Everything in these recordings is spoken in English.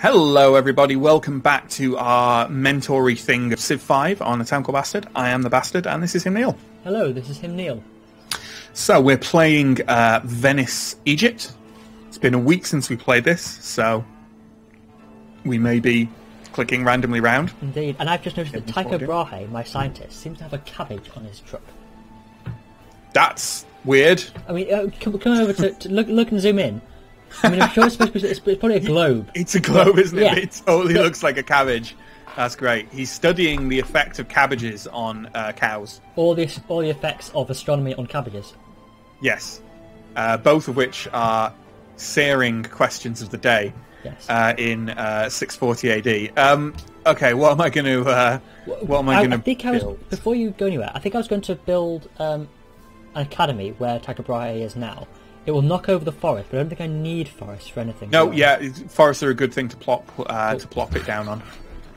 Hello everybody, welcome back to our mentory thing of Civ 5 on A Town Called Bastard. I am the Bastard and this is him, Neill. Hello, this is him, Neill. So we're playing Venice, Egypt. It's been a week since we played this, so we may be clicking randomly round. Indeed, and I've just noticed that Tycho Brahe, my scientist, seems to have a cabbage on his truck. That's weird. I mean, come over to look and zoom in. I mean, I'm sure it's supposed to be, it's probably a globe. It's a globe, isn't it? Yeah. It totally looks like a cabbage. That's great. He's studying the effect of cabbages on cows. All the effects of astronomy on cabbages. Yes. Both of which are searing questions of the day. Yes. In 640 AD. Okay, what am I going to? Build? Before you go anywhere, I think I was going to build an academy where Tycho Brahe is now. It will knock over the forest, but I don't think I need forests for anything. No, yeah, forests are a good thing to plop it down on,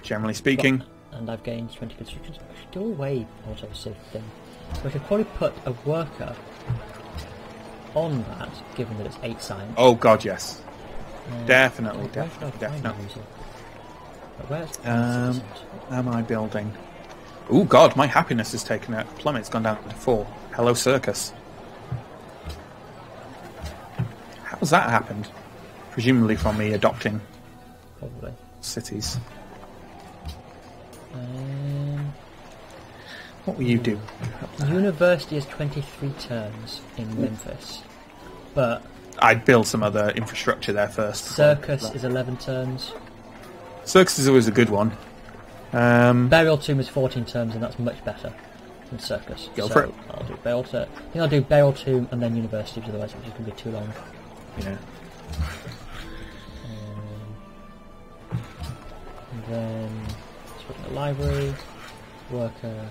generally speaking. And I've gained 20 construction. I should go away auto civ thing. So I could probably put a worker on that, given that it's 8 science. Oh god, yes. Definitely. Am I building? Oh god, my happiness has taken a plummet. It's gone down to 4. Hello, circus. How's that happened? Presumably from me adopting Probably. cities. What will you do? University is 23 turns in Memphis, but I'd build some other infrastructure there first. Circus is 11 turns. Circus is always a good one. Burial Tomb is 14 turns, and that's much better than Circus. Go for it. I'll do Burial Tomb. I think I'll do Burial Tomb and then University, because otherwise it's just going to be too long. Yeah. And then let's put in the library, worker,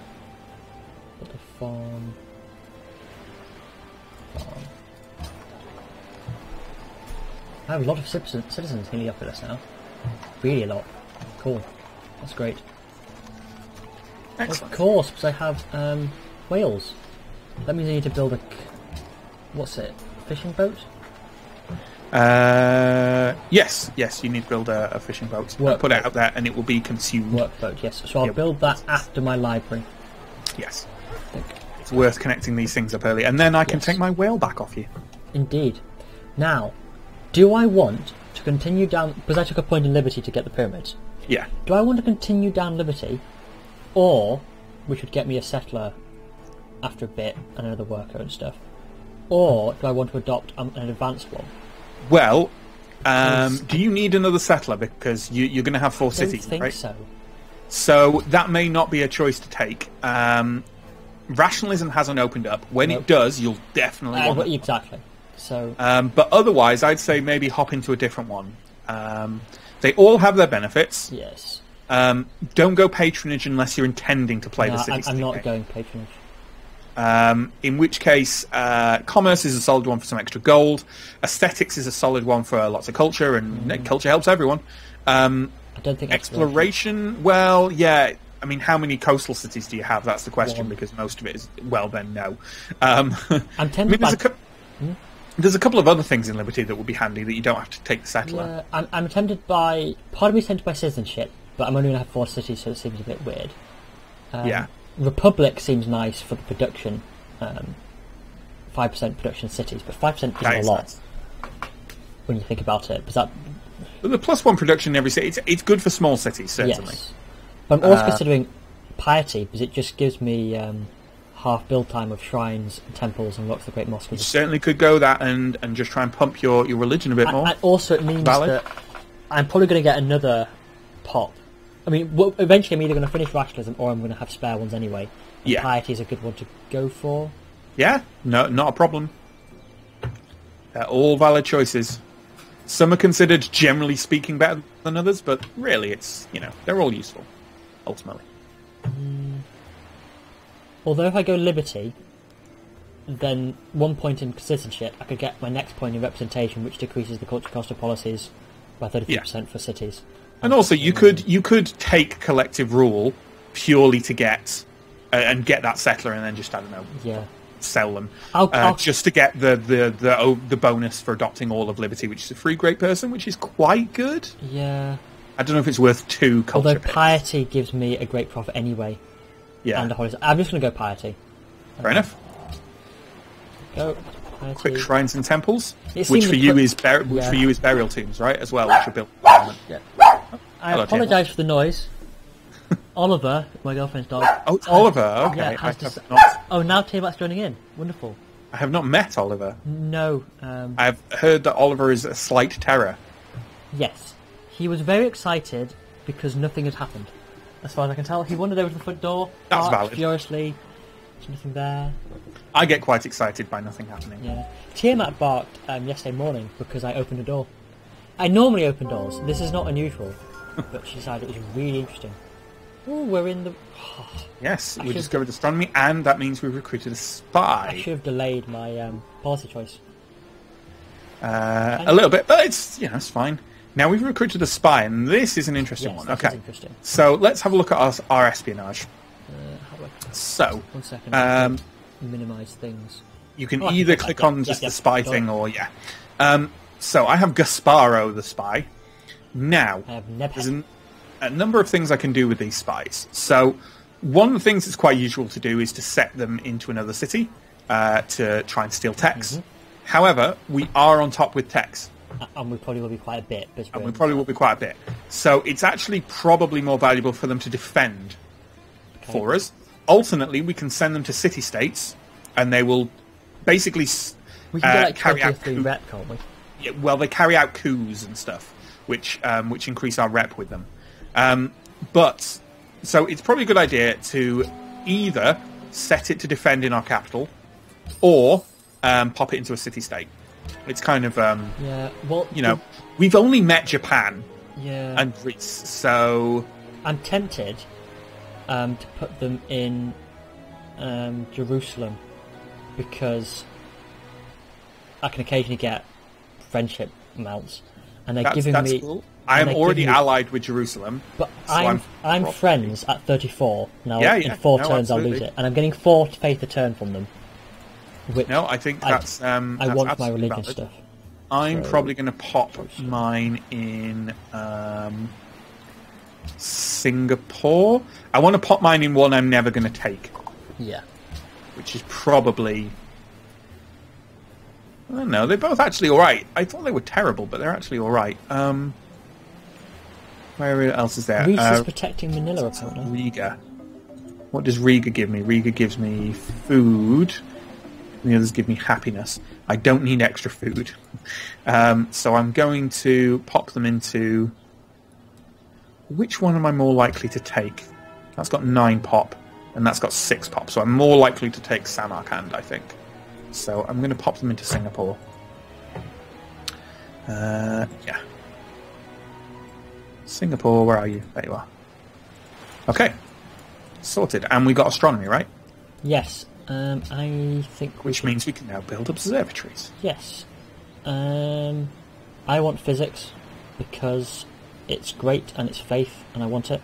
put the farm. I have a lot of citizens nearly up with us now. Really a lot. Cool. That's great. Excellent. Of course, because I have whales. That means I need to build a... What's it? Fishing boat? Yes, you need to build a fishing boat. Put it out there and it will be consumed. Workboat, yes. So I'll build that after my library. Yes. It's worth connecting these things up early. And then I can take my whale back off you. Indeed. Now, do I want to continue down... Because I took a point in Liberty to get the pyramids. Yeah. Do I want to continue down Liberty, or, which would get me a settler after a bit, and another worker and stuff, or do I want to adopt an advanced one? Well, do you need another settler? Because you're going to have 4 cities, right? I don't think so. So that may not be a choice to take. Rationalism hasn't opened up. When it does, you'll definitely want it. Exactly. So, but otherwise, I'd say maybe hop into a different one. They all have their benefits. yes. Don't go patronage unless you're intending to play the cities. I'm not going patronage. In which case, commerce is a solid one for some extra gold. Aesthetics is a solid one for lots of culture, and culture helps everyone. I don't think exploration. Well, yeah. I mean, how many coastal cities do you have? That's the question, because most of it is no. I'm tempted there's a couple of other things in Liberty that would be handy that you don't have to take the settler. Yeah, I'm tempted by... Part of me is tempted by citizenship, but I'm only going to have 4 cities, so it seems a bit weird. Yeah. Republic seems nice for the production. 5% production cities, but 5% isn't a lot when you think about it. But the +1 production in every city, it's good for small cities, certainly. Yes. But I'm also considering piety, because it just gives me half build time of shrines and temples and Rocks of the Great Mosque. You certainly could go that and just try and pump your religion a bit more. And also it means that I'm probably going to get another pop. I mean, eventually I'm either going to finish rationalism or I'm going to have spare ones anyway. And piety is a good one to go for. Yeah, no, not a problem. They're all valid choices. Some are considered, generally speaking, better than others, but really it's, they're all useful, ultimately. Although if I go Liberty, then 1 point in citizenship, I could get my next point in representation, which decreases the culture cost of policies by 33% for cities. And also, you could take collective rule purely to get that settler, and then just, I don't know, sell them I'll just to get the bonus for adopting all of Liberty, which is a free great person, which is quite good. Yeah. I don't know if it's worth 2 culture Although bits. piety gives me a great profit anyway. Yeah. And a holy... I'm just going to go piety. Fair enough. Go piety. Quick shrines and temples, It which seems for to you put- is yeah. for you is burial tombs, right? As well, which are built. Oh, Yeah. I hello, apologise for the noise. Oliver, my girlfriend's dog. Oh, it's Oliver. Okay. Yeah, I has have not. Oh, now Tiamat's joining in. Wonderful. I have not met Oliver. No. I've heard that Oliver is a slight terror. Yes. He was very excited because nothing had happened. As far as I can tell, he wandered over to the front door. That's barked valid. Furiously. There's nothing there. I get quite excited by nothing happening. Yeah. Tiamat barked yesterday morning because I opened a door. I normally open doors. This is not unusual. But she decided it was really interesting. Oh, we're in the... Yes, we should- discovered astronomy, and that means we've recruited a I spy. should have delayed my policy choice. A little bit, but it's fine. Now we've recruited a spy, and this is an interesting Yes, one. this Okay, is interesting. so let's have a look at our espionage. How do I... So, 1 second. Minimise things. you can Oh, I can either click click that, on yeah. just Yep, the spy got thing, it. or So I have Gasparo the spy. Now, I have never... there's a number of things I can do with these spies. So, one of the things that's quite usual to do is to set them into another city to try and steal techs. Mm-hmm. However, we are on top with techs, And we probably will be quite a bit. But and we probably will be quite a bit. So it's actually probably more valuable for them to defend for us. Alternately, we can send them to city-states, and they will basically we can get like carry out 23 rep, can't we? yeah, well, they carry out coups and stuff, which increase our rep with them. But so it's probably a good idea to either set it to defend in our capital, or pop it into a city-state. It's kind of Yeah, well... we've only met Japan Yeah. and Greece, so I'm tempted to put them in Jerusalem because I can occasionally get friendship mounts, and they're giving that's me. cool. and I'm they're already giving me- allied with Jerusalem, But so I'm probably- friends at 34 now. Yeah, In yeah. 4 No, turns, I'll lose absolutely. it, and I'm getting 4 faith a turn from them. Which No, I think I that's. I that's want my absolutely religion valid. stuff. I'm So- probably going to pop mine in Singapore. I want to pop mine in one I'm never going to take, Yeah. which is probably. I don't know. They're both actually all right. I thought they were terrible, but they're actually all right. Where else is there? Greece is protecting Manila, apparently. Riga. What does Riga give me? Riga gives me food. And the others give me happiness. I don't need extra food. So I'm going to pop them into... Which one am I more likely to take? That's got 9 pop, and that's got 6 pop. So I'm more likely to take Samarkand, I think. So I'm going to pop them into Singapore. Yeah. Singapore, where are you? There you are. Okay. Sorted. And we got astronomy, right? Yes. I think Which means we can now build observatories. yes. I want physics because it's great and it's faith, and I want it.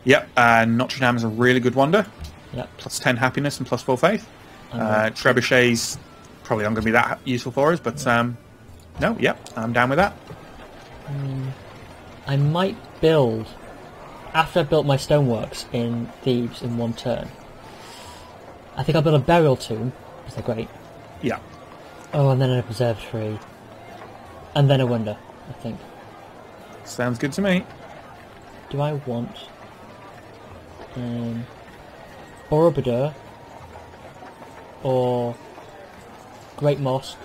Yep. Notre Dame is a really good wonder. Yep. Plus 10 happiness and plus 4 faith. Trebuchets probably aren't going to be that useful for us, but no, yep, I'm down with that. I might build, after I've built my stoneworks in Thebes in 1 turn, I think I'll build a burial tomb, because they're great. Yeah. Oh, and then an observatory. And then a wonder, I think. Sounds good to me. Do I want Borobudur, or Great Mosque,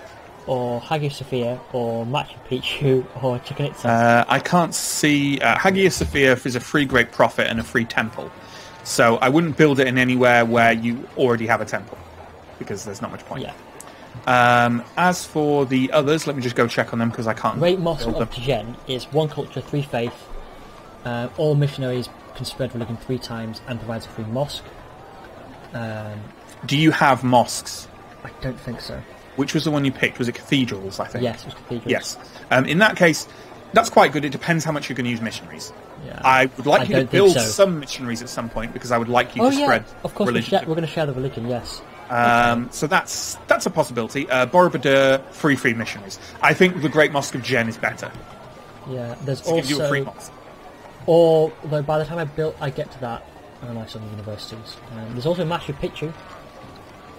or Hagia Sophia, or Machu Picchu, or Chichen Itza? I can't see... Hagia Sophia is a free great prophet and a free temple. So I wouldn't build it in anywhere where you already have a temple, because there's not much point. Yeah. As for the others, let me just go check on them, because I can't Great Mosque build of them. Tijen is 1 culture, 3 faith. All missionaries can spread religion 3 times and provides a free mosque. Do you have mosques? I don't think so. Which was the one you picked? Was it cathedrals, I think? Yes, it was cathedrals. Yes. In that case, that's quite good. It depends how much you're going to use missionaries. Yeah. I would like you to don't think build so. some missionaries at some point, because I would like you Oh to yeah, spread of course religion. we're going to share the religion. Yes. So that's a possibility. Borobudur, free missionaries. I think the Great Mosque of Jen is better. Yeah, there's to give you a free mosque. Or though by the time I get to that, I saw the universities. There's also Machu Picchu,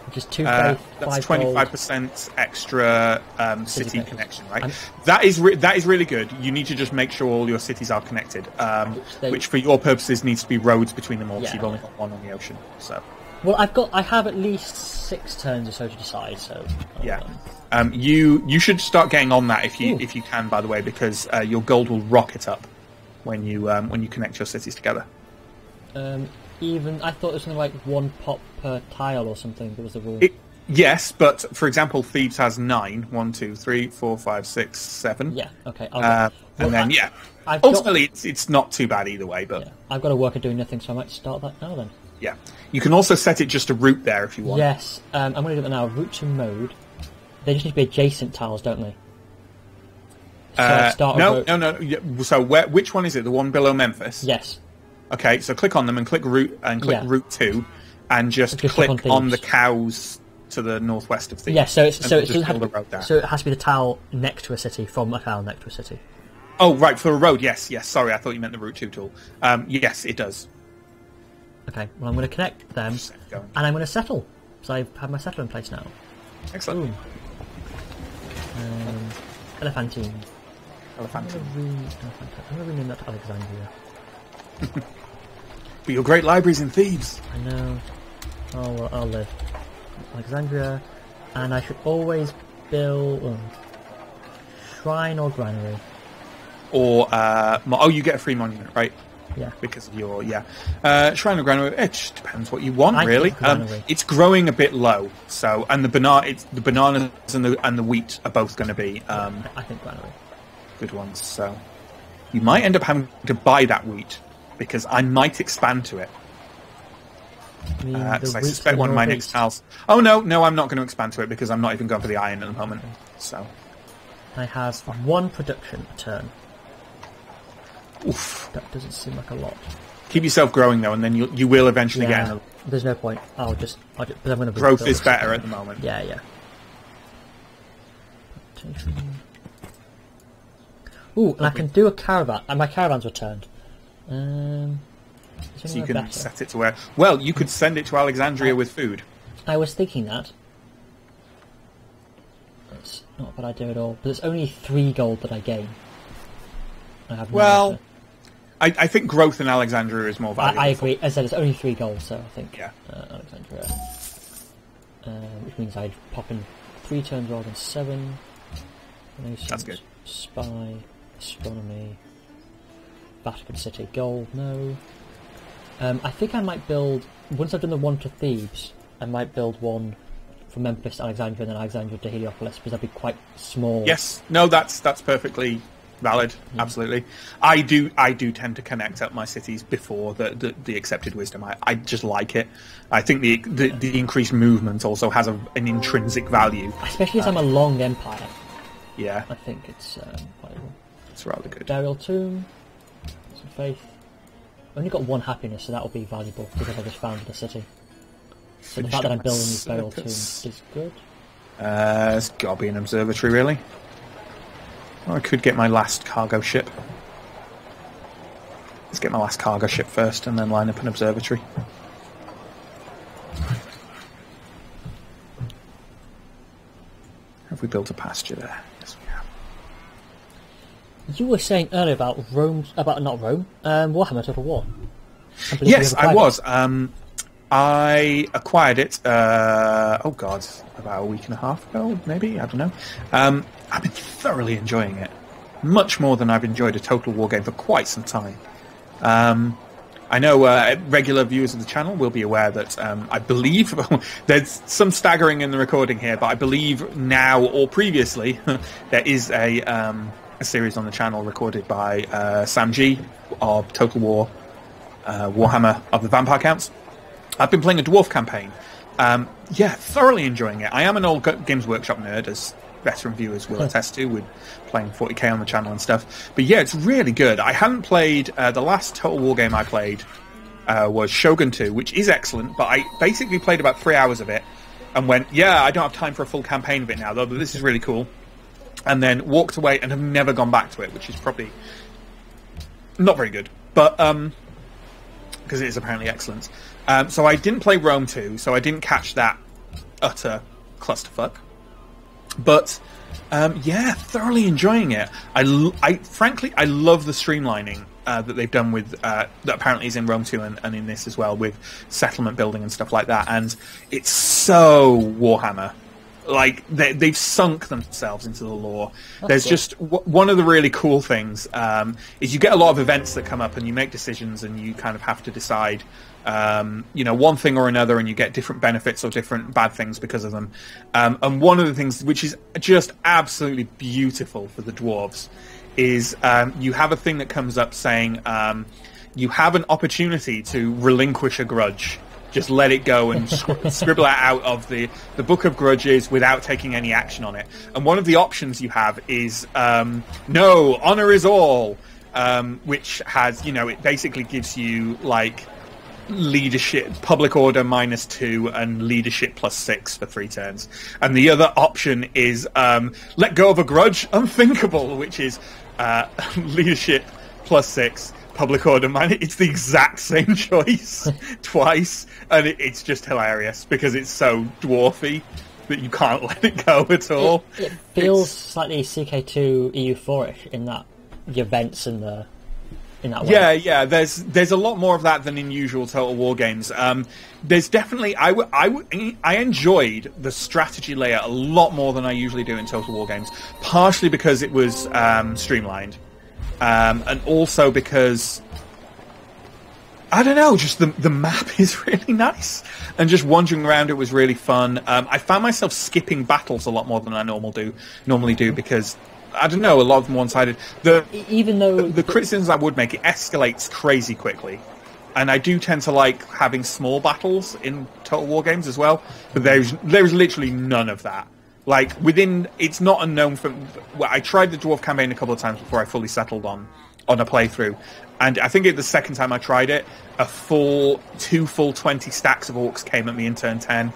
which is 2 faith, that's 5 25% extra city connection, right? That is really good. You need to just make sure all your cities are connected, which for your purposes needs to be roads between them all. Because you've only got one on the ocean. So. Well, I have at least 6 turns or so to decide. So yeah, you should start getting on that if you can. By the way, because your gold will rocket up when you connect your cities together. Even I thought it was something like 1 pop per tile or something. That was the rule. Yes, but for example, Thebes has 9. 1, 2, 3, 4, 5, 6, 7. Yeah. Okay. Ultimately, it's not too bad either way. But I've got to work at doing nothing, so I might start that now then. Yeah, you can also set it just to route there if you want. Yes, I'm going to do that now. Route to mode. They just need to be adjacent tiles, don't they? So no. So which one is it? The one below Memphis? Yes. Okay, so click on them and click route route 2, and just click on the cows to the northwest of Thebes. Yes, so it has to be the tile next to a city from a tile next to a city. Oh, right, for a road. Yes. Sorry, I thought you meant the route 2 tool. Yes, it does. Okay, well, I'm going to connect them, and I'm going to settle. So I have my settler in place now. Excellent. Elephantine. I'm going to rename that to Alexandria. But your great library's in Thebes. I know. Oh, well, I'll live. Alexandria, and I should always build shrine or granary. Or, you get a free monument, right? Yeah. Because of your, shrine or granary, it just depends what you want, really. It's growing a bit low, so, and the bananas and the wheat are both going to be, I think granary. Good ones, so. You might end up having to buy that wheat, because I might expand to it. I suspect one of my next tiles. Oh, no, I'm not going to expand to it, because I'm not even going for the iron at the moment, so. I have 1 production a turn. Oof. That doesn't seem like a lot. Keep yourself growing though, and then you will eventually get in. There's no point. But I'm going to growth is better at the moment. Yeah. Ooh, and I can do a caravan, and my caravans were turned. So you can set it to where. Well, you could send it to Alexandria with food. I was thinking that. That's not a bad idea at all. But it's only 3 gold that I gain. I think growth in Alexandria is more valuable. I agree. As I said, it's only 3 gold, so I think yeah. Alexandria. Which means I'd pop in 3 turns rather than 7. That's good. Spy, astronomy, Vatican City, gold, no. I think I might build, once I've done the one to Thebes, I might build one from Memphis to Alexandria and then Alexandria to Heliopolis, because that'd be quite small. Yes, no, that's perfectly valid. Absolutely. I do tend to connect up my cities before the accepted wisdom. I just like it. I think the increased movement also has an intrinsic value, especially as I'm a long empire. Yeah, I think it's valuable. It's rather good. Burial tomb, some faith. I've only got 1 happiness, so that will be valuable because I just founded a city. So the fact that I'm building this burial tomb is good. It's got to be an observatory, really. Or I could get my last cargo ship. Let's get my last cargo ship first and then line up an observatory. Have we built a pasture there? Yes, we have. You were saying earlier about Warhammer Total War. Yes, I was. I acquired it, about a week and a half ago, maybe? I don't know. I've been thoroughly enjoying it. Much more than I've enjoyed a Total War game for quite some time. I know regular viewers of the channel will be aware that I believe there's some staggering in the recording here, but I believe now or previously there is a series on the channel recorded by Sam G of Total War Warhammer of the Vampire Counts. I've been playing a dwarf campaign. Thoroughly enjoying it. I am an old Games Workshop nerd, as veteran viewers will attest to, with playing 40k on the channel and stuff. But yeah, it's really good. I hadn't played... the last Total War game I played was Shogun 2, which is excellent, but I basically played about 3 hours of it, and went, yeah, I don't have time for a full campaign of it now, though, but this is really cool. And then walked away and have never gone back to it, which is probably not very good, but because it is apparently excellent. So I didn't play Rome 2, so I didn't catch that utter clusterfuck. But yeah, thoroughly enjoying it. Frankly, I love the streamlining that they've done with that apparently is in Rome 2 and in this as well, with settlement building and stuff like that. And it's so Warhammer. Like, they've sunk themselves into the lore. There's cool. Just one of the really cool things is you get a lot of events that come up and you make decisions and you kind of have to decide one thing or another, and you get different benefits or different bad things because of them. And one of the things which is just absolutely beautiful for the dwarves is you have a thing that comes up saying you have an opportunity to relinquish a grudge. Just let it go and scribble it out of the Book of Grudges without taking any action on it. And one of the options you have is no, honor is all, which has, it basically gives you like leadership, public order -2 and leadership +6 for 3 turns. And the other option is let go of a grudge, unthinkable, which is leadership +6. Public order, man. It's the exact same choice twice, and it's just hilarious because it's so dwarfy that you can't let it go at all. It feels slightly CK2 EU4ish in that the events in that way. Yeah. There's a lot more of that than in usual Total War games. There's definitely I enjoyed the strategy layer a lot more than I usually do in Total War games, partially because it was streamlined. And also because, I don't know, just the map is really nice. And just wandering around it was really fun. I found myself skipping battles a lot more than I normally do because, I don't know, a lot of them one-sided. Even though the criticisms I would make, it escalates crazy quickly. And I do tend to like having small battles in Total War games as well. But there's literally none of that. Like, it's not unknown for... Well, I tried the Dwarf campaign a couple of times before I fully settled on a playthrough. And I think the second time I tried it, two full 20 stacks of orcs came at me in turn 10.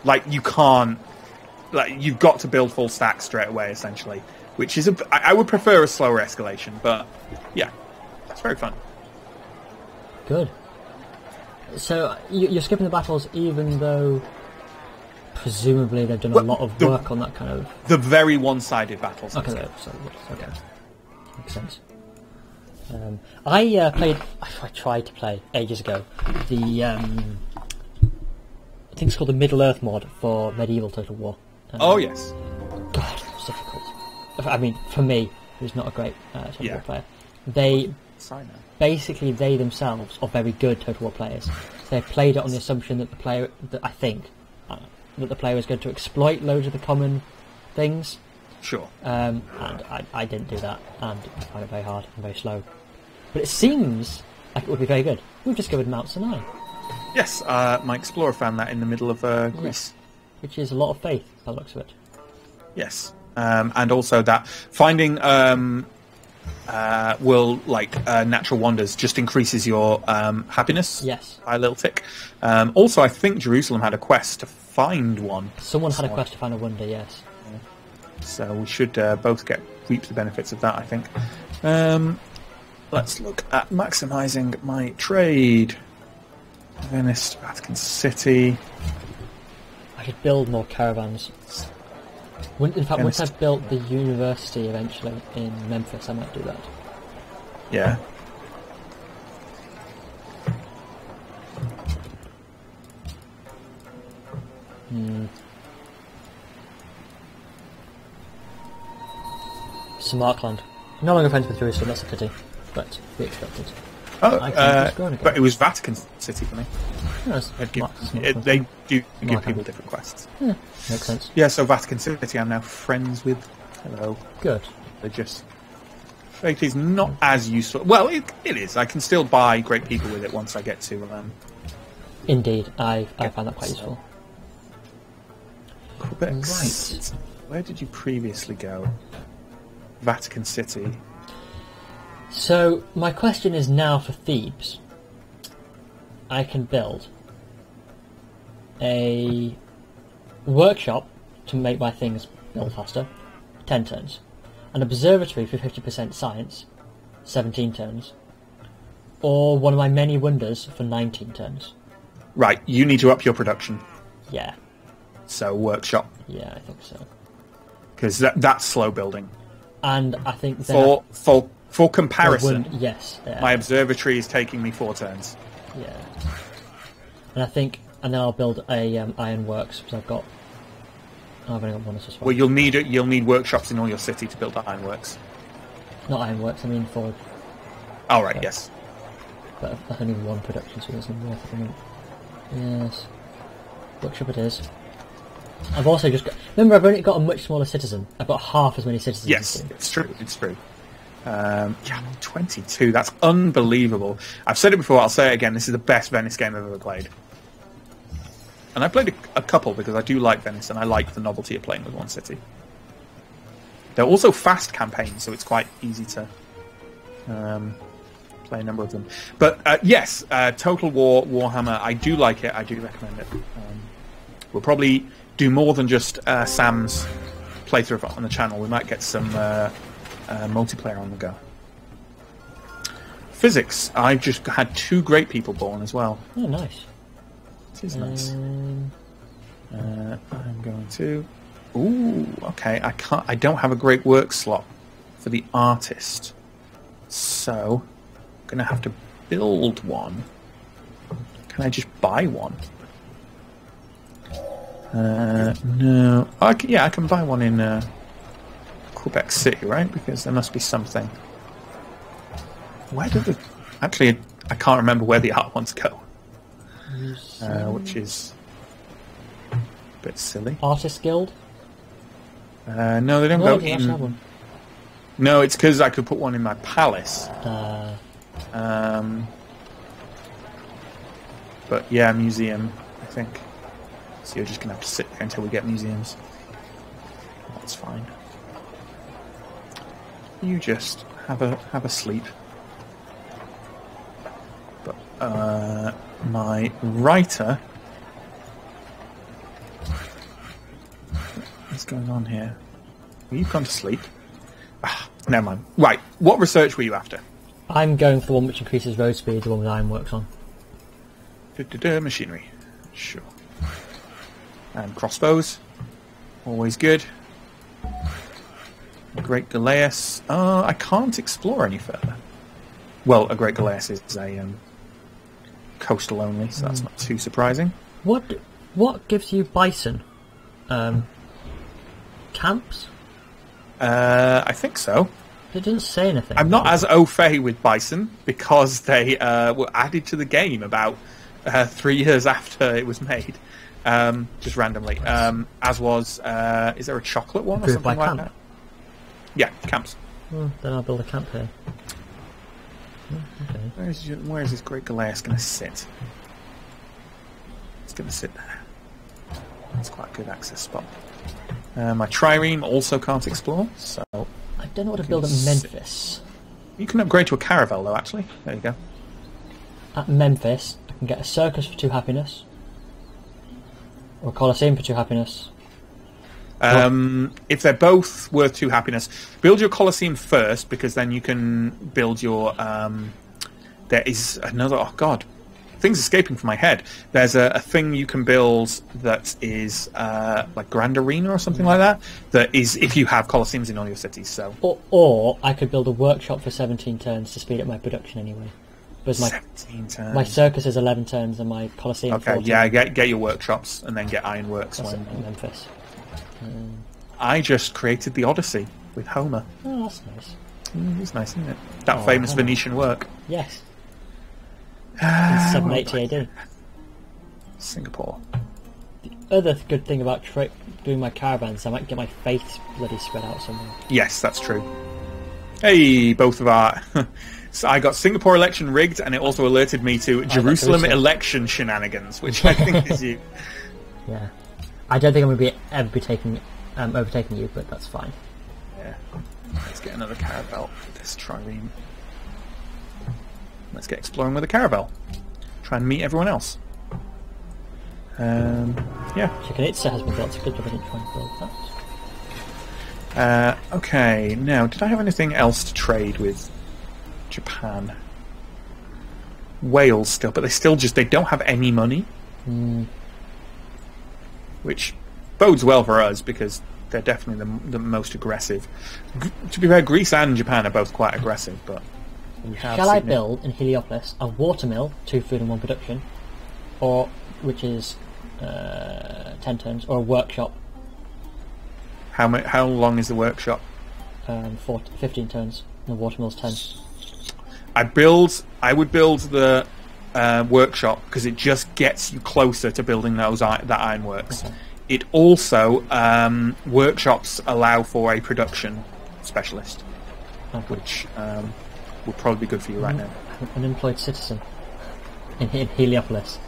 Like, you can't... Like, you've got to build full stacks straight away, essentially. Which is... I would prefer a slower escalation, but, yeah. It's very fun. Good. So, you're skipping the battles even though... Presumably they've done a lot of work on that kind of... The very one-sided battles. Okay. Makes sense. I tried to play ages ago the I think it's called the Middle-earth mod for medieval Total War. Oh yes. God, it was difficult. I mean, for me, who's not a great Total War player, they themselves are very good Total War players. They played it on the assumption that the player that the player was going to exploit loads of the common things. Sure. And I didn't do that, and I found it very hard and very slow. But it seems like it would be very good. We've discovered Mount Sinai. Yes, my explorer found that in the middle of Greece. Yes. Which is a lot of faith, by the looks of it. Yes. And also that finding natural wonders just increases your happiness. Yes. By a little tick. Also, I think Jerusalem had a quest to find one. Someone had a quest to find a wonder, yes. So we should both reap the benefits of that, I think. Let's look at maximising my trade. Venice, Vatican City. I should build more caravans. In fact, once I've built the university eventually in Memphis, I might do that. Yeah. Samarkand. No longer friends with Jerusalem, that's a pity. But we expected. But it was Vatican City for me. Yes, they do give people different quests. Yeah, makes sense. Yeah, so Vatican City I'm now friends with. Hello. Good. They're just... Faith is not as useful. Well, it is. I can still buy great people with it once I get to... Indeed, I find that quite useful. Quebec. Right. Where did you previously go? Vatican City. So, my question is now for Thebes. I can build a workshop to make my things build faster, 10 turns. An observatory for 50% science, 17 turns. Or one of my many wonders for 19 turns. Right, you need to up your production. Yeah. So workshop. Yeah, I think so. Because that's slow building. And I think then for comparison, yes, yeah. my observatory is taking me 4 turns. Yeah. And then I'll build a ironworks because I've only got one as well. Well, you'll need workshops in all your city to build the ironworks. Not ironworks, I mean for. Oh right, yes. But that's only one production, so it isn't worth it. Yes. Workshop it is. I've also just got... Remember, I've only got a much smaller citizen. I've got half as many citizens. Yes, it's true. It's true. Yeah, 22. That's unbelievable. I've said it before. I'll say it again. This is the best Venice game I've ever played. And I played a couple because I do like Venice and I like the novelty of playing with one city. They're also fast campaigns, so it's quite easy to play a number of them. But yes, Total War Warhammer. I do like it. I do recommend it. We'll probably do more than just Sam's playthrough on the channel. We might get some multiplayer on the go. Physics. I've just had 2 great people born as well. Oh, nice. It is nice. I'm going to... Ooh, okay. I don't have a great work slot for the artist. So, I'm going to have to build one. Can I just buy one? No. I can buy one in Quebec City, right? Because there must be something. Where did the... Actually, I can't remember where the art ones go. Which is a bit silly. Artist Guild? No, they don't go in... No, it's because I could put one in my palace. But yeah, museum, I think. So you're just going to have to sit there until we get museums. That's fine. You just have a sleep. But my writer... What's going on here? Well, you've gone to sleep. Never mind. Right, what research were you after? I'm going for the one which increases road speed, the one with ironworks on. Machinery. Sure. And crossbows. Always good. Great Galeas. I can't explore any further. Well, a Great Galeas is a coastal only, so that's not too surprising. What gives you bison? Camps? I think so. It doesn't say anything. I'm not as au fait with bison because they were added to the game about 3 years after it was made, just randomly. As was, is there a chocolate one or something like that? Yeah, camps. Well, then I'll build a camp here. Okay. Where is this Great Galeas going to sit? It's going to sit there. That's quite a good access spot. My trireme also can't explore, so... I don't know what to build at Memphis. You can upgrade to a caravel, though, actually. There you go. At Memphis, I can get a circus for 2 happiness. Or a coliseum for 2 happiness. If they're both worth 2 happiness, build your coliseum first, because then you can build your... there is another... Oh, God. Things escaping from my head. There's a thing you can build that is like Grand Arena or something like that. That is if you have coliseums in all your cities. So or I could build a workshop for 17 turns to speed up my production anyway. Because 17 turns. My circus is 11 turns and my coliseum. Okay, 14. yeah, get your workshops and then get ironworks. That's in Memphis. I just created the Odyssey with Homer. Oh, that's nice. It's nice, isn't it? That famous Venetian work. Yes. In 780 AD. Singapore. The other good thing about doing my caravans, I might get my faiths bloody spread out somewhere. Yes, that's true. Hey, both of our... So I got Singapore election rigged, and it also alerted me to Jerusalem election shenanigans, which I think is you. Yeah. I don't think I'm going to ever be overtaking you, but that's fine. Yeah. Let's get another caravel for this trireme. Let's get exploring with a caravel. Try and meet everyone else. Yeah. Chicken-Itza has been built. It's a good job I didn't try and build that. Okay, now, did I have anything else to trade with Japan? Wales still, but they don't have any money. Which bodes well for us, because they're definitely the most aggressive. To be fair, Greece and Japan are both quite aggressive, but... Shall I build in Heliopolis a watermill, 2 food and 1 production, or, which is 10 turns, or a workshop? How long is the workshop? 15 turns. And the watermill's 10. I would build the workshop because it just gets you closer to building that ironworks. Okay. It also workshops allow for a production specialist, which would probably be good for you right now. I'm an unemployed citizen in Heliopolis.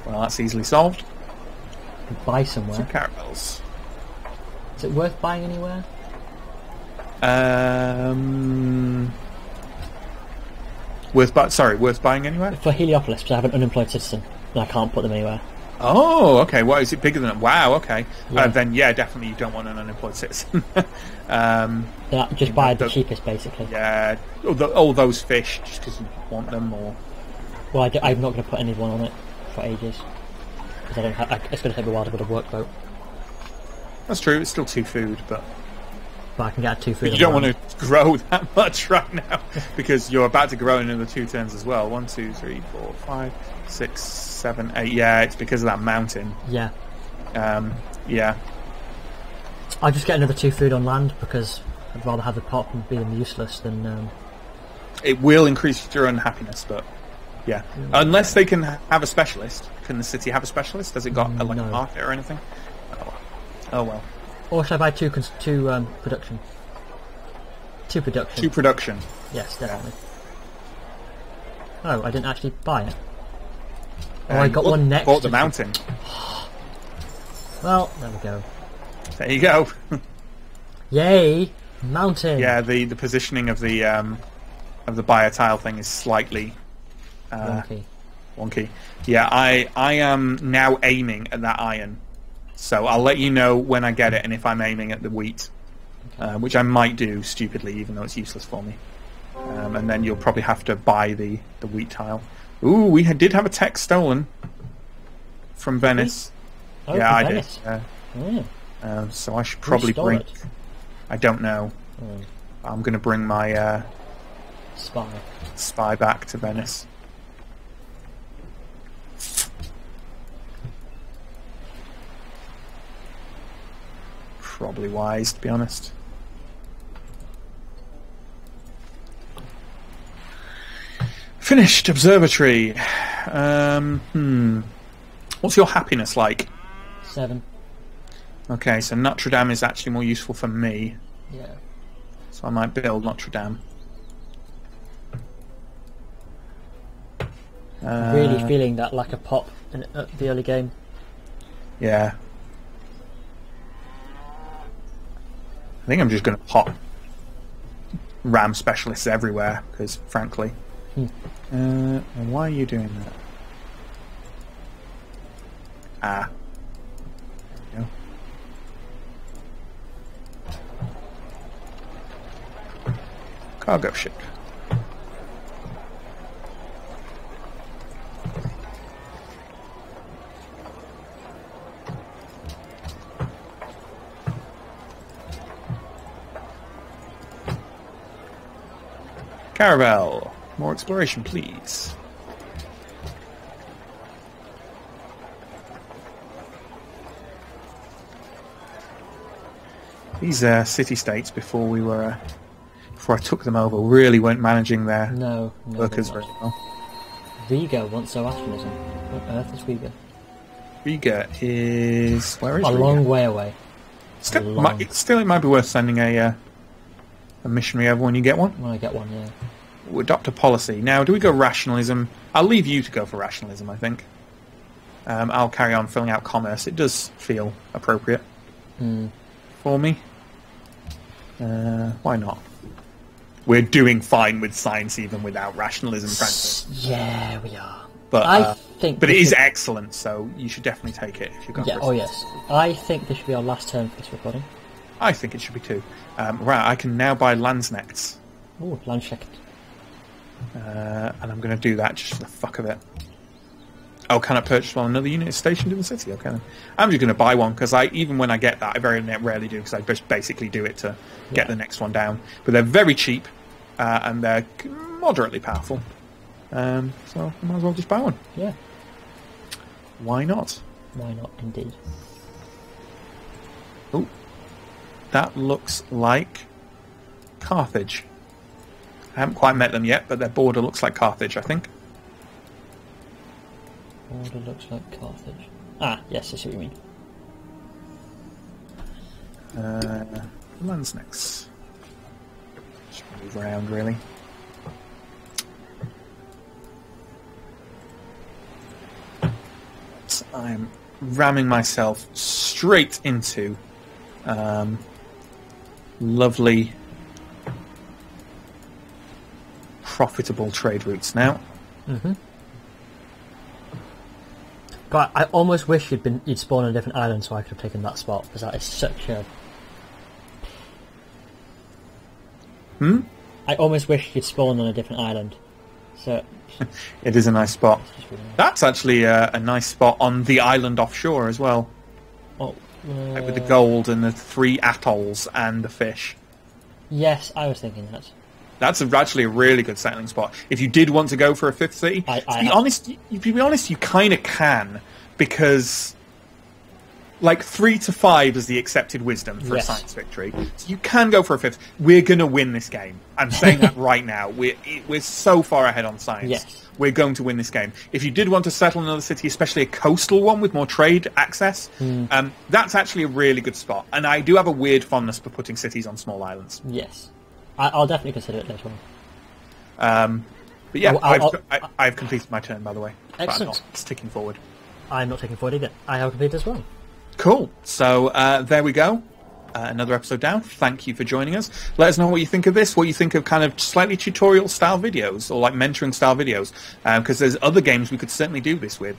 Well, that's easily solved. Buy somewhere. Some caravels. Is it worth buying anywhere? Worth buying anywhere? For Heliopolis, because I have an unemployed citizen and I can't put them anywhere. Oh, okay. Well, is it bigger than... Wow, okay. Yeah. Then, yeah, definitely you don't want an unemployed citizen. Just buy the cheapest, basically. Yeah. All those fish, just because you want them, or... Well, I'm not going to put anyone on it for ages. Because I don't have... It's going to take me a while to build a workboat. That's true. It's still 2 food, but I can get a 2 food. But you don't want to grow that much right now, because you're about to grow in another 2 turns as well. 1, 2, 3, 4, 5, 6, 7, 8. Yeah, it's because of that mountain. Yeah. Yeah. I'll just get another 2 food on land, because I'd rather have the pot being useless than... It will increase your unhappiness, but... Yeah. Unless they can have a specialist. Can the city have a specialist? Has it got a market or anything? Oh well. Or should I buy 2 production? 2 production. 2 production. Yes, definitely. Oh, I didn't actually buy it. Oh, I got one next. Bought the mountain. Well, there we go. There you go. Yay, mountain. Yeah, the positioning of the buyer tile thing is slightly wonky. Yeah, I am now aiming at that iron. So I'll let you know when I get it and if I'm aiming at the wheat, which I might do stupidly, even though it's useless for me. And then you'll probably have to buy the wheat tile. Ooh, we did have a tech stolen from Venice. Oh, yeah, I Venice. did. So I should probably bring... It? I don't know. I'm going to bring my spy back to Venice. Probably wise, to be honest. Finished observatory. What's your happiness like? 7. Okay, so Notre Dame is actually more useful for me. Yeah. So I might build Notre Dame. Really feeling that lack of pop in the early game. Yeah. I think I'm just going to pop ram specialists everywhere, because frankly... why are you doing that? Ah. There we go. Cargo ship. Caravel. More exploration, please. These city-states, before I took them over, really weren't managing their workers very well. Riga wants Zoroastrianism. What on earth is Riga? Riga is... Where is Riga? Riga? A long way away. Still, it might be worth sending a missionary over when you get one. When I get one, yeah. We'll adopt a policy. Now, do we go rationalism? I'll leave you to go for rationalism, I think. I'll carry on filling out commerce. It does feel appropriate for me. Why not? We're doing fine with science even without rationalism, frankly. Yeah, we are. But I think but it is excellent, so you should definitely take it if you're going Yeah, for it. oh yes. I think this should be our last turn for this recording. I think it should be too. Right, I can now buy Landsnechts. Oh, Landschecht. And I'm going to do that just for the fuck of it. Oh, can I purchase while another unit is stationed in the city? Okay, then. I'm just going to buy one, because even when I get that, I very rarely do, because I just basically do it to get the next one down. But they're very cheap, and they're moderately powerful. So I might as well just buy one. Yeah. Why not? Why not, indeed. Oh, that looks like Carthage. I haven't quite met them yet, but their border looks like Carthage, I think. Border looks like Carthage. Ah, yes, I see what you mean. Landsnechts. Just move around, really. So I'm ramming myself straight into lovely, profitable trade routes now. Mm-hmm. But I almost wish you'd spawned on a different island so I could have taken that spot, because that is such a... I almost wish you'd spawned on a different island. So it is a nice spot. Really nice. That's actually a nice spot on the island offshore as well. Oh, with the gold and the 3 atolls and the fish. Yes, I was thinking that. That's actually a really good settling spot. If you did want to go for a 5th city, to be honest, you kind of can, because like 3 to 5 is the accepted wisdom for a science victory. So you can go for a 5th. We're going to win this game. I'm saying that right now. We're so far ahead on science. Yes. We're going to win this game. If you did want to settle another city, especially a coastal one with more trade access, that's actually a really good spot. And I do have a weird fondness for putting cities on small islands. Yes. I'll definitely consider it later on. But yeah, I've completed my turn, by the way. Excellent. But I'm not sticking forward. I'm not taking forward either. I have completed as well. Cool. So there we go. Another episode down. Thank you for joining us. Let us know what you think of this, what you think of kind of slightly tutorial style videos or like mentoring style videos, because there's other games we could certainly do this with.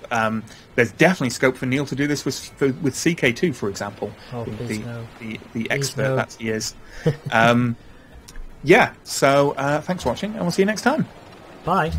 There's definitely scope for Neill to do this with CK2, for example. Oh, the expert that he is. Yeah, so thanks for watching, and we'll see you next time. Bye.